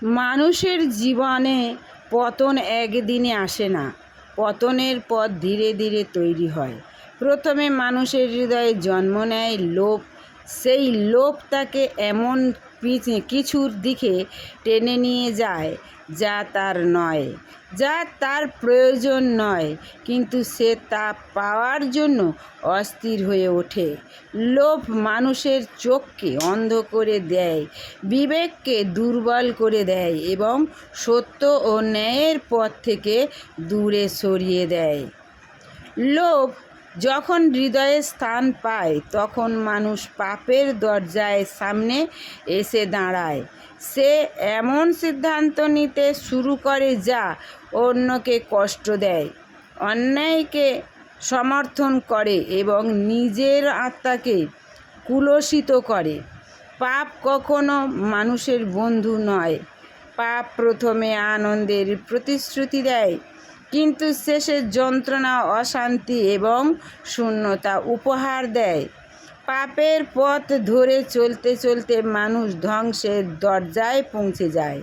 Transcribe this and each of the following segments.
মানুষের জীবনে পতন একদিনে আসে না। পতনের পথ ধীরে ধীরে তৈরি হয়। প্রথমে মানুষের হৃদয়ে জন্ম নেয় লোভ। সেই লোভ তাকে এমন কিছুর দিকে টেনে নিয়ে যায় যা তার নয়, যা তার প্রয়োজন নয়, কিন্তু সে তা পাওয়ার জন্য অস্থির হয়ে ওঠে। লোভ মানুষের চোখকে অন্ধ করে দেয়, বিবেককে দুর্বল করে দেয় এবং সত্য ও ন্যায়ের পথ থেকে দূরে সরিয়ে দেয়। লোভ যখন হৃদয়ে স্থান পায় তখন মানুষ পাপের দরজায় সামনে এসে দাঁড়ায়। সে এমন সিদ্ধান্ত নিতে শুরু করে যা অন্যকে কষ্ট দেয়, অন্যায়কে সমর্থন করে এবং নিজের আত্মাকে কুলসিত করে। পাপ কখনো মানুষের বন্ধু নয়। পাপ প্রথমে আনন্দের প্রতিশ্রুতি দেয়, কিন্তু শেষে যন্ত্রণা, অশান্তি এবং শূন্যতা উপহার দেয়। পাপের পথ ধরে চলতে চলতে মানুষ ধ্বংসের দরজায় পৌঁছে যায়।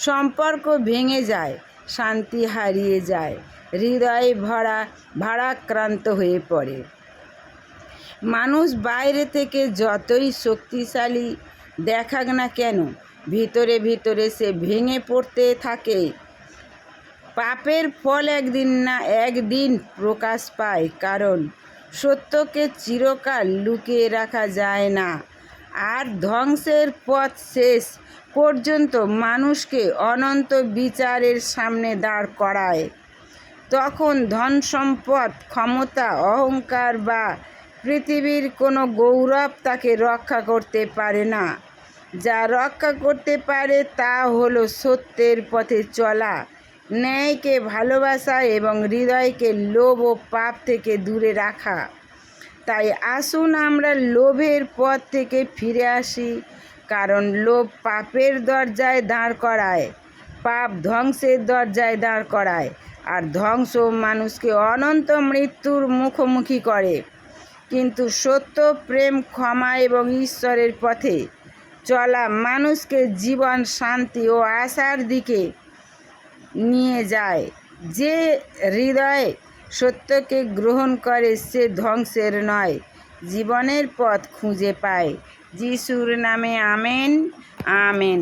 সম্পর্ক ভেঙে যায়, শান্তি হারিয়ে যায়, হৃদয় ভারাক্রান্ত হয়ে পড়ে। মানুষ বাইরে থেকে যতই শক্তিশালী দেখাক না কেন, ভিতরে ভিতরে সে ভেঙে পড়তে থাকে। পাপের ফল একদিন না একদিন প্রকাশ পায়, কারণ সত্যকে চিরকাল লুকিয়ে রাখা যায় না। আর ধ্বংসের পথ শেষ পর্যন্ত মানুষকে অনন্ত বিচারের সামনে দাঁড় করায়। তখন ধন সম্পদ, ক্ষমতা, অহংকার বা পৃথিবীর কোনো গৌরব তাকে রক্ষা করতে পারে না। যা রক্ষা করতে পারে তা হলো সত্যের পথে চলা, ন্যায়কে ভালোবাসা এবং হৃদয়কে লোভ ও পাপ থেকে দূরে রাখা। তাই আসুন আমরা লোভের পথ থেকে ফিরে আসি, কারণ লোভ পাপের দরজায় দাঁড় করায়, পাপ ধ্বংসের দরজায় দাঁড় করায়, আর ধ্বংস মানুষকে অনন্ত মৃত্যুর মুখোমুখি করে। কিন্তু সত্য, প্রেম, ক্ষমা এবং ঈশ্বরের পথে চলা মানুষকে জীবন, শান্তি ও আশার দিকে নিয়ে যায়। যে হৃদয়ে সত্যকে গ্রহণ করে সে ধ্বংসের নয়, জীবনের পথ খুঁজে পায়। যিশুর নামে আমেন, আমেন।